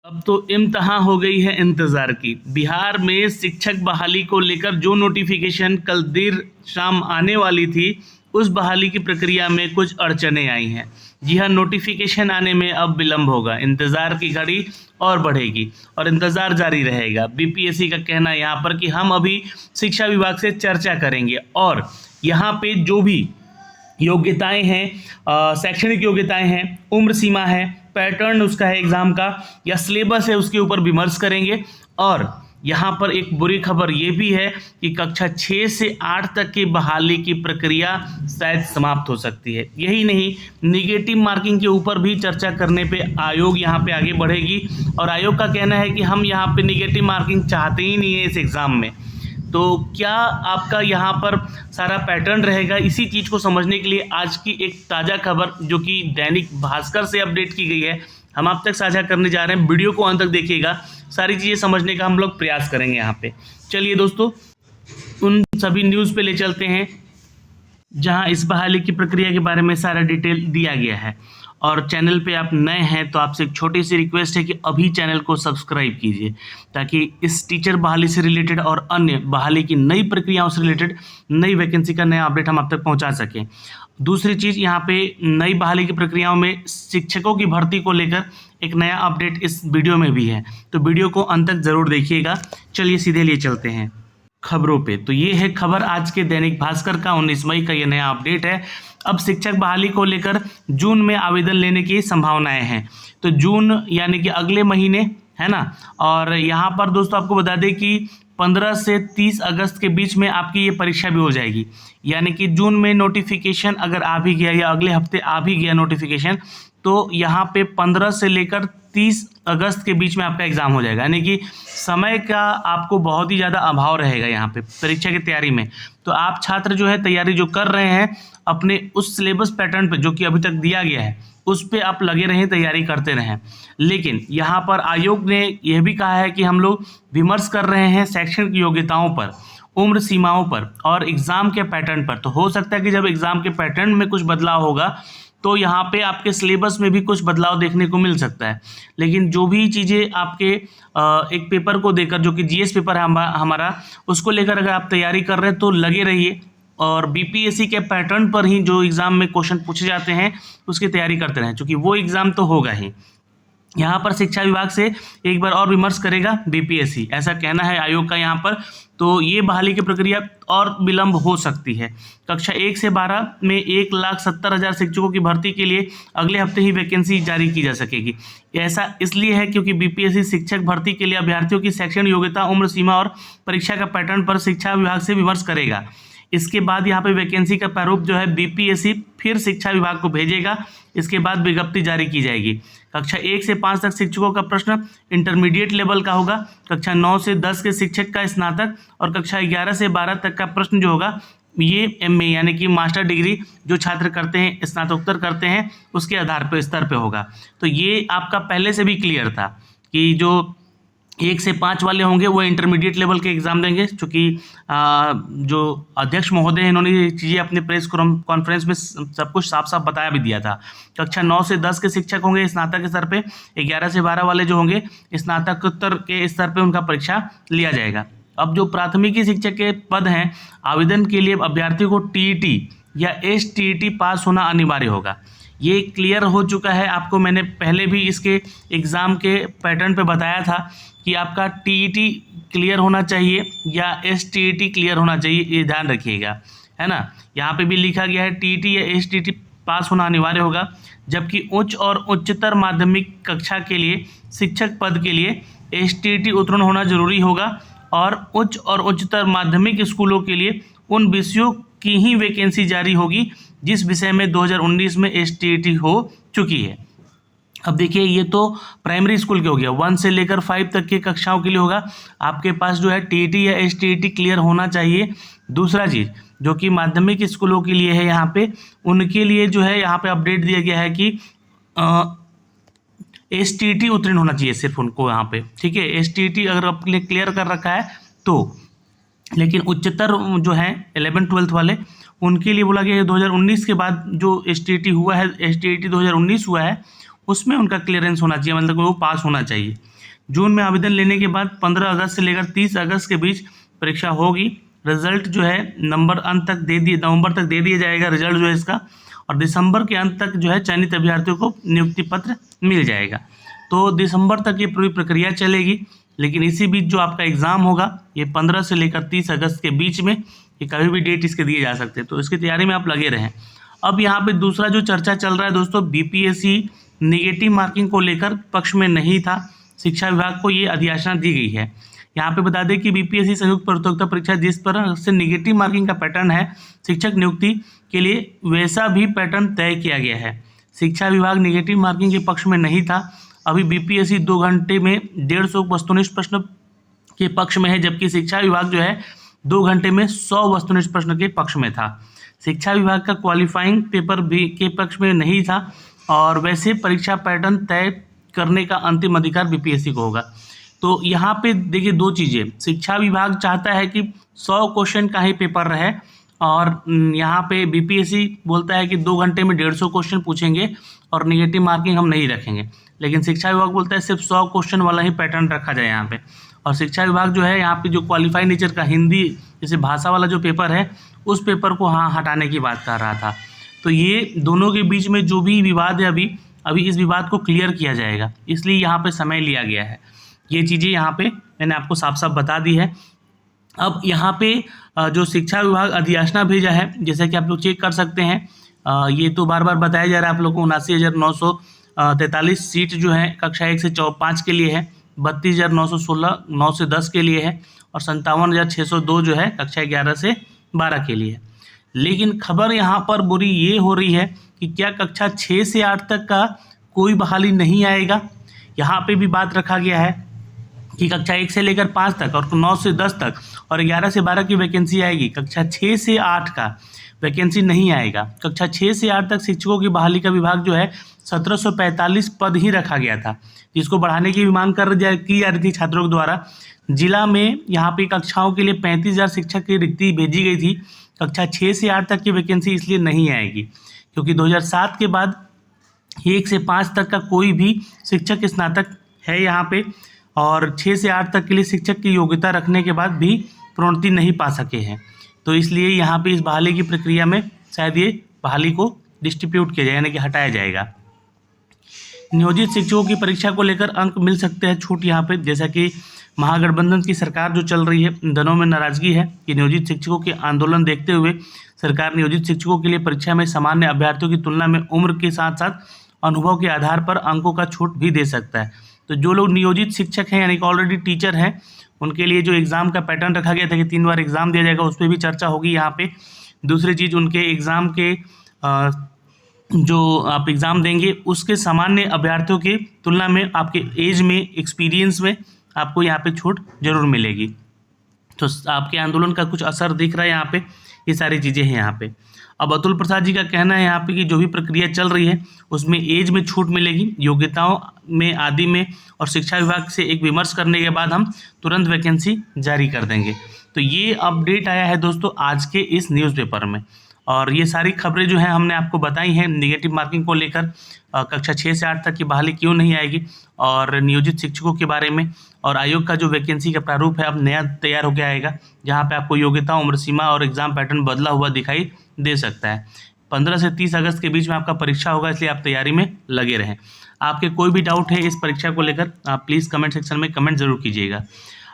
अब तो इम्तहान हो गई है इंतज़ार की। बिहार में शिक्षक बहाली को लेकर जो नोटिफिकेशन कल देर शाम आने वाली थी, उस बहाली की प्रक्रिया में कुछ अड़चनें आई हैं। जी हाँ, नोटिफिकेशन आने में अब विलम्ब होगा, इंतज़ार की घड़ी और बढ़ेगी और इंतज़ार जारी रहेगा। बीपीएससी का कहना है यहाँ पर कि हम अभी शिक्षा विभाग से चर्चा करेंगे और यहाँ पे जो भी योग्यताएं हैं, शैक्षणिक योग्यताएं हैं, उम्र सीमा है, पैटर्न उसका है एग्ज़ाम का या सिलेबस है, उसके ऊपर विमर्श करेंगे। और यहाँ पर एक बुरी खबर ये भी है कि कक्षा 6 से 8 तक की बहाली की प्रक्रिया शायद समाप्त हो सकती है। यही नहीं, निगेटिव मार्किंग के ऊपर भी चर्चा करने पे आयोग यहाँ पे आगे बढ़ेगी और आयोग का कहना है कि हम यहाँ पे निगेटिव मार्किंग चाहते ही नहीं है इस एग्ज़ाम में। तो क्या आपका यहाँ पर सारा पैटर्न रहेगा, इसी चीज़ को समझने के लिए आज की एक ताज़ा खबर जो कि दैनिक भास्कर से अपडेट की गई है, हम आप तक साझा करने जा रहे हैं। वीडियो को अंत तक देखिएगा, सारी चीज़ें समझने का हम लोग प्रयास करेंगे यहाँ पे। चलिए दोस्तों, उन सभी न्यूज़ पे ले चलते हैं जहाँ इस बहाली की प्रक्रिया के बारे में सारा डिटेल दिया गया है। और चैनल पे आप नए हैं तो आपसे एक छोटी सी रिक्वेस्ट है कि अभी चैनल को सब्सक्राइब कीजिए ताकि इस टीचर बहाली से रिलेटेड और अन्य बहाली की नई प्रक्रियाओं से रिलेटेड नई वैकेंसी का नया अपडेट हम आप तक पहुंचा सकें। दूसरी चीज़, यहाँ पे नई बहाली की प्रक्रियाओं में शिक्षकों की भर्ती को लेकर एक नया अपडेट इस वीडियो में भी है, तो वीडियो को अंत तक ज़रूर देखिएगा। चलिए सीधे लिए चलते हैं खबरों पे। तो ये है खबर आज के दैनिक भास्कर का 19 मई का ये नया अपडेट है। अब शिक्षक बहाली को लेकर जून में आवेदन लेने की संभावनाएं हैं। तो जून यानी कि अगले महीने है ना। और यहाँ पर दोस्तों आपको बता दें कि 15 से 30 अगस्त के बीच में आपकी ये परीक्षा भी हो जाएगी। यानी कि जून में नोटिफिकेशन अगर आ भी गया या अगले हफ्ते आ भी गया नोटिफिकेशन, तो यहाँ पे 15 से लेकर 30 अगस्त के बीच में आपका एग्ज़ाम हो जाएगा। यानी कि समय का आपको बहुत ही ज़्यादा अभाव रहेगा यहाँ पे परीक्षा की तैयारी में। तो आप छात्र जो है तैयारी जो कर रहे हैं अपने उस सिलेबस पैटर्न पे जो कि अभी तक दिया गया है उस पे आप लगे रहें, तैयारी करते रहें। लेकिन यहाँ पर आयोग ने यह भी कहा है कि हम लोग विमर्श कर रहे हैं शैक्षणिक योग्यताओं पर, उम्र सीमाओं पर और एग्ज़ाम के पैटर्न पर। तो हो सकता है कि जब एग्ज़ाम के पैटर्न में कुछ बदलाव होगा तो यहाँ पे आपके सिलेबस में भी कुछ बदलाव देखने को मिल सकता है। लेकिन जो भी चीज़ें आपके एक पेपर को देकर, जो कि जीएस पेपर है हमारा, उसको लेकर अगर आप तैयारी कर रहे हैं तो लगे रहिए और बीपीएससी के पैटर्न पर ही जो एग्ज़ाम में क्वेश्चन पूछे जाते हैं उसकी तैयारी करते रहें, क्योंकि वो एग्ज़ाम तो होगा ही। यहाँ पर शिक्षा विभाग से एक बार और विमर्श करेगा बीपीएससी, ऐसा कहना है आयोग का यहाँ पर। तो ये बहाली की प्रक्रिया और विलंब हो सकती है। कक्षा 1 से 12 में 1,70,000 शिक्षकों की भर्ती के लिए अगले हफ्ते ही वैकेंसी जारी की जा सकेगी। ऐसा इसलिए है क्योंकि बीपीएससी शिक्षक भर्ती के लिए अभ्यर्थियों की शैक्षणिक योग्यता, उम्र सीमा और परीक्षा का पैटर्न पर शिक्षा विभाग से विमर्श करेगा। इसके बाद यहाँ पे वैकेंसी का प्रारूप जो है बीपीएससी फिर शिक्षा विभाग को भेजेगा। इसके बाद विज्ञप्ति जारी की जाएगी। कक्षा 1 से 5 तक शिक्षकों का प्रश्न इंटरमीडिएट लेवल का होगा। कक्षा 9 से 10 के शिक्षक का स्नातक और कक्षा 11 से 12 तक का प्रश्न जो होगा ये एमए यानी कि मास्टर डिग्री जो छात्र करते हैं, स्नातकोत्तर करते हैं, उसके आधार पर स्तर पे होगा। तो ये आपका पहले से भी क्लियर था कि जो 1 से 5 वाले होंगे वो इंटरमीडिएट लेवल के एग्ज़ाम देंगे, चूँकि जो अध्यक्ष महोदय हैं इन्होंने ये चीज़ें अपने प्रेस कॉन्फ्रेंस में सब कुछ साफ साफ बताया भी दिया था। कक्षा 9 से 10 के शिक्षक होंगे स्नातक के स्तर पे, 11 से 12 वाले जो होंगे स्नातकोत्तर के स्तर पे उनका परीक्षा लिया जाएगा। अब जो प्राथमिकी शिक्षक के पद हैं, आवेदन के लिए अभ्यर्थियों को टीईटी या एसटीईटी पास होना अनिवार्य होगा। ये क्लियर हो चुका है, आपको मैंने पहले भी इसके एग्ज़ाम के पैटर्न पे बताया था कि आपका टीईटी क्लियर होना चाहिए या एसटीईटी क्लियर होना चाहिए, ये ध्यान रखिएगा, है ना। यहाँ पे भी लिखा गया है टीईटी या एसटीईटी पास होना अनिवार्य होगा, जबकि उच्च और उच्चतर माध्यमिक कक्षा के लिए शिक्षक पद के लिए एसटीईटी उत्तीर्ण होना जरूरी होगा और उच्च और उच्चतर माध्यमिक स्कूलों के लिए उन विषयों की ही वैकेंसी जारी होगी जिस विषय में 2019 में एसटीईटी हो चुकी है। अब देखिए, ये तो प्राइमरी स्कूल के हो गया, 1 से लेकर 5 तक की कक्षाओं के लिए होगा। आपके पास जो है टीईटी या एसटीईटी क्लियर होना चाहिए। दूसरा चीज़ जो कि माध्यमिक स्कूलों के लिए है, यहाँ पे उनके लिए जो है यहाँ पे अपडेट दिया गया है कि एसटीईटी उत्तीर्ण होना चाहिए सिर्फ उनको यहाँ पे, ठीक है। एसटीईटी अगर आपने क्लियर कर रखा है तो, लेकिन उच्चतर जो है 11-12 वाले उनके लिए बोला गया है 2019 के बाद जो एसटीईटी हुआ है, एसटीईटी 2019 हुआ है, उसमें उनका क्लियरेंस होना चाहिए, मतलब वो पास होना चाहिए। जून में आवेदन लेने के बाद 15 अगस्त से लेकर 30 अगस्त के बीच परीक्षा होगी। रिजल्ट जो है नवंबर तक दे दिया जाएगा रिजल्ट जो है इसका, और दिसंबर के अंत तक जो है चयनित अभ्यर्थियों को नियुक्ति पत्र मिल जाएगा। तो दिसंबर तक ये पूरी प्रक्रिया चलेगी, लेकिन इसी बीच जो आपका एग्ज़ाम होगा ये 15 से लेकर 30 अगस्त के बीच में, ये कभी भी डेट इसके दिए जा सकते हैं, तो इसकी तैयारी में आप लगे रहें। अब यहाँ पे दूसरा जो चर्चा चल रहा है दोस्तों, बीपीएससी नेगेटिव मार्किंग को लेकर पक्ष में नहीं था, शिक्षा विभाग को ये अधियाचना दी गई है। यहाँ पे बता दें कि बीपीएससी संयुक्त प्रतियोगिता परीक्षा जिस तरह से नेगेटिव मार्किंग का पैटर्न है शिक्षक नियुक्ति के लिए, वैसा भी पैटर्न तय किया गया है। शिक्षा विभाग नेगेटिव मार्किंग के पक्ष में नहीं था। अभी बीपीएससी 2 घंटे में 150 वस्तुनिष्ठ प्रश्न के पक्ष में है, जबकि शिक्षा विभाग जो है 2 घंटे में 100 वस्तुनिष्ठ प्रश्न के पक्ष में था। शिक्षा विभाग का क्वालिफाइंग पेपर भी के पक्ष में नहीं था, और वैसे परीक्षा पैटर्न तय करने का अंतिम अधिकार बीपीएससी को होगा। तो यहाँ पे देखिए 2 चीज़ें, शिक्षा विभाग चाहता है कि 100 क्वेश्चन का ही पेपर रहे, और यहाँ पे बीपीएससी बोलता है कि 2 घंटे में 150 क्वेश्चन पूछेंगे और नेगेटिव मार्किंग हम नहीं रखेंगे। लेकिन शिक्षा विभाग बोलता है सिर्फ 100 क्वेश्चन वाला ही पैटर्न रखा जाए यहाँ पे। और शिक्षा विभाग जो है यहाँ पे जो क्वालिफाइड नेचर का हिंदी जैसे भाषा वाला जो पेपर है उस पेपर को हटाने की बात कर रहा था। तो ये दोनों के बीच में जो भी विवाद है अभी इस विवाद को क्लियर किया जाएगा, इसलिए यहाँ पे समय लिया गया है। ये चीज़ें यहाँ पे मैंने आपको साफ साफ बता दी है। अब यहाँ पे जो शिक्षा विभाग अधियाचना भेजा है, जैसे कि आप लोग चेक कर सकते हैं, ये तो बार बार बताया जा रहा है आप लोग को, 79,943 सीट जो है कक्षा 1 से 5 के लिए है, 32,916 9 से 10 के लिए है, और 57,602 जो है कक्षा 11 से 12 के लिए है। लेकिन खबर यहाँ पर बुरी ये हो रही है कि क्या कक्षा 6 से 8 तक का कोई बहाली नहीं आएगा। यहाँ पे भी बात रखा गया है कि कक्षा 1 से लेकर 5 तक और 9 से 10 तक और 11 से 12 की वैकेंसी आएगी, कक्षा 6 से 8 का वैकेंसी नहीं आएगा। कक्षा 6 से 8 तक शिक्षकों की बहाली का विभाग जो है 1745 पद ही रखा गया था, जिसको बढ़ाने की भी मांग की जा रही थी छात्रों के द्वारा। जिला में यहाँ पे कक्षाओं के लिए 35,000 शिक्षक की रिक्ति भेजी गई थी। कक्षा 6 से 8 तक की वैकेंसी इसलिए नहीं आएगी क्योंकि 2007 के बाद 1 से 5 तक का कोई भी शिक्षक स्नातक है यहाँ पे, और 6 से 8 तक के लिए शिक्षक की योग्यता रखने के बाद भी प्रोन्नति नहीं पा सके हैं। तो इसलिए यहाँ पे इस बहाली की प्रक्रिया में शायद ये बहाली को डिस्ट्रीब्यूट किया जाए, यानी कि हटाया जाएगा। नियोजित शिक्षकों की परीक्षा को लेकर अंक मिल सकते हैं छूट यहाँ पे, जैसा कि महागठबंधन की सरकार जो चल रही है, दलों में नाराजगी है कि नियोजित शिक्षकों के आंदोलन देखते हुए सरकार नियोजित शिक्षकों के लिए परीक्षा में सामान्य अभ्यर्थियों की तुलना में उम्र के साथ साथ अनुभव के आधार पर अंकों का छूट भी दे सकता है। तो जो लोग नियोजित शिक्षक हैं यानी कि ऑलरेडी टीचर हैं, उनके लिए जो एग्ज़ाम का पैटर्न रखा गया था कि 3 बार एग्ज़ाम दिया जाएगा, उस पर भी चर्चा होगी यहाँ पे। दूसरी चीज़, उनके एग्ज़ाम के जो आप एग्ज़ाम देंगे उसके सामान्य अभ्यर्थियों की तुलना में आपके एज में, एक्सपीरियंस में आपको यहाँ पे छूट जरूर मिलेगी। तो आपके आंदोलन का कुछ असर दिख रहा है यहाँ पे, ये सारी चीज़ें हैं यहाँ पे। अब अतुल प्रसाद जी का कहना है यहाँ पे कि जो भी प्रक्रिया चल रही है उसमें एज में छूट मिलेगी, योग्यताओं में आदि में, और शिक्षा विभाग से एक विमर्श करने के बाद हम तुरंत वैकेंसी जारी कर देंगे। तो ये अपडेट आया है दोस्तों आज के इस न्यूज़पेपर में, और ये सारी खबरें जो हैं हमने आपको बताई हैं निगेटिव मार्किंग को लेकर, कक्षा 6 से 8 तक की बहाली क्यों नहीं आएगी, और नियोजित शिक्षकों के बारे में, और आयोग का जो वैकेंसी का प्रारूप है अब नया तैयार होकर आएगा, जहाँ पे आपको योग्यता, उम्र सीमा और एग्ज़ाम पैटर्न बदला हुआ दिखाई दे सकता है। 15 से 30 अगस्त के बीच में आपका परीक्षा होगा, इसलिए आप तैयारी में लगे रहें। आपके कोई भी डाउट है इस परीक्षा को लेकर, आप प्लीज़ कमेंट सेक्शन में कमेंट ज़रूर कीजिएगा।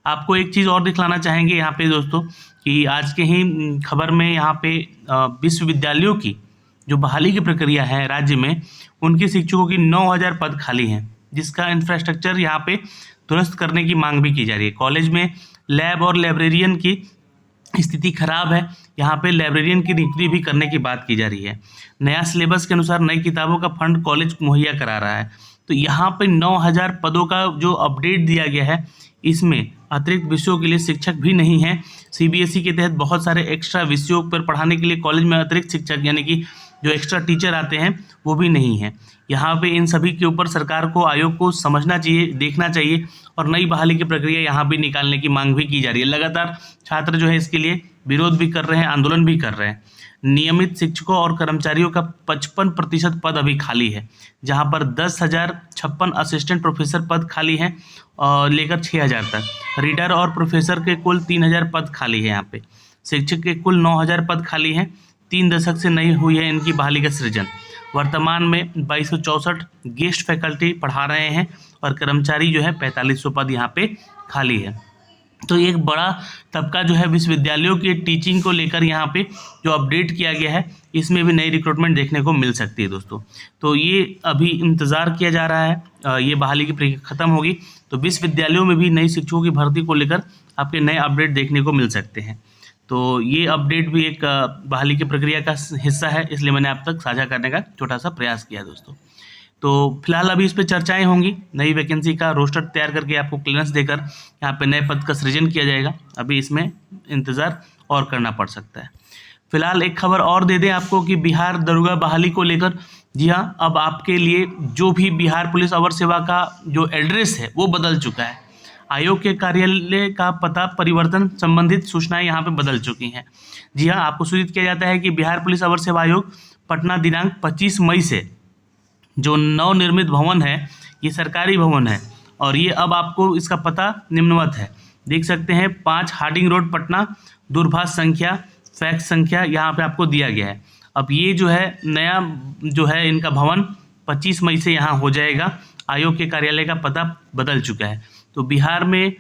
आपको एक चीज़ और दिखलाना चाहेंगे यहाँ पे दोस्तों कि आज के ही खबर में यहाँ पे विश्वविद्यालयों की जो बहाली की प्रक्रिया है राज्य में, उनके शिक्षकों की 9,000 पद खाली हैं, जिसका इंफ्रास्ट्रक्चर यहाँ पे दुरुस्त करने की मांग भी की जा रही है। कॉलेज में लैब और लाइब्रेरियन की स्थिति खराब है, यहाँ पे लाइब्रेरियन की नियुक्ति भी करने की बात की जा रही है। नया सिलेबस के अनुसार नई किताबों का फंड कॉलेज मुहैया करा रहा है। तो यहाँ पे 9,000 पदों का जो अपडेट दिया गया है, इसमें अतिरिक्त विषयों के लिए शिक्षक भी नहीं हैं। सीबीएसई के तहत बहुत सारे एक्स्ट्रा विषयों पर पढ़ाने के लिए कॉलेज में अतिरिक्त शिक्षक यानी कि जो एक्स्ट्रा टीचर आते हैं वो भी नहीं है। यहाँ पे इन सभी के ऊपर सरकार को, आयोग को समझना चाहिए, देखना चाहिए, और नई बहाली की प्रक्रिया यहाँ भी निकालने की मांग भी की जा रही है। लगातार छात्र जो है इसके लिए विरोध भी कर रहे हैं, आंदोलन भी कर रहे हैं। नियमित शिक्षकों और कर्मचारियों का 55% पद अभी खाली है, जहां पर 10,056 असिस्टेंट प्रोफेसर पद खाली हैं और लेकर 6,000 तक। रीडर और प्रोफेसर के कुल 3,000 पद खाली है। यहाँ पे शिक्षक के कुल 9,000 पद खाली हैं। 3 दशक से नहीं हुई है इनकी बहाली का सृजन। वर्तमान में 2264 गेस्ट फैकल्टी पढ़ा रहे हैं और कर्मचारी जो है 4500 पद यहाँ पे खाली है। तो एक बड़ा तबका जो है विश्वविद्यालयों के टीचिंग को लेकर यहाँ पे जो अपडेट किया गया है, इसमें भी नई रिक्रूटमेंट देखने को मिल सकती है दोस्तों। तो ये अभी इंतज़ार किया जा रहा है, ये बहाली की प्रक्रिया खत्म होगी तो विश्वविद्यालयों में भी नई शिक्षकों की भर्ती को लेकर आपके नए अपडेट देखने को मिल सकते हैं। तो ये अपडेट भी एक बहाली की प्रक्रिया का हिस्सा है, इसलिए मैंने आप तक साझा करने का छोटा सा प्रयास किया दोस्तों। तो फिलहाल अभी इस पर चर्चाएं होंगी, नई वैकेंसी का रोस्टर तैयार करके आपको क्लियरेंस देकर यहाँ पे नए पद का सृजन किया जाएगा। अभी इसमें इंतज़ार और करना पड़ सकता है। फिलहाल एक खबर और दे दें आपको कि बिहार दरोगा बहाली को लेकर, जी हाँ, अब आपके लिए जो भी बिहार पुलिस अवर सेवा का जो एड्रेस है वो बदल चुका है। आयोग के कार्यालय का पता परिवर्तन संबंधित सूचनाएं यहाँ पे बदल चुकी हैं। जी हाँ, आपको सूचित किया जाता है कि बिहार पुलिस अवर सेवा आयोग पटना दिनांक 25 मई से जो नवनिर्मित भवन है, ये सरकारी भवन है और ये अब आपको इसका पता निम्नवत है, देख सकते हैं 5 हार्डिंग रोड पटना, दूरभाष संख्या, फैक्स संख्या यहाँ पे आपको दिया गया है। अब ये जो है नया जो है इनका भवन 25 मई से यहाँ हो जाएगा। आयोग के कार्यालय का पता बदल चुका है। तो बिहार में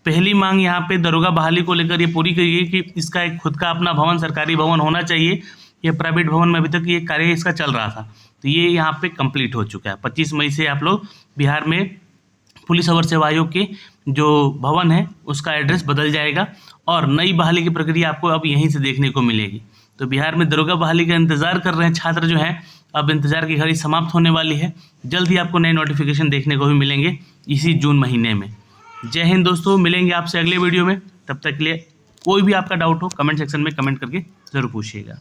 पहली मांग यहाँ पे दरोगा बहाली को लेकर ये पूरी करी गई कि इसका एक खुद का अपना भवन, सरकारी भवन होना चाहिए। ये प्राइवेट भवन में अभी तक ये कार्य इसका चल रहा था, तो ये यहाँ पे कंप्लीट हो चुका है। 25 मई से आप लोग बिहार में पुलिस अवर सेवा आयोग के जो भवन है उसका एड्रेस बदल जाएगा और नई बहाली की प्रक्रिया आपको अब यहीं से देखने को मिलेगी। तो बिहार में दरोगा बहाली का इंतज़ार कर रहे हैं छात्र जो हैं, अब इंतज़ार की घड़ी समाप्त होने वाली है। जल्द ही आपको नए नोटिफिकेशन देखने को भी मिलेंगे इसी जून महीने में। जय हिंद दोस्तों, मिलेंगे आपसे अगले वीडियो में। तब तक के लिए कोई भी आपका डाउट हो कमेंट सेक्शन में कमेंट करके ज़रूर पूछिएगा।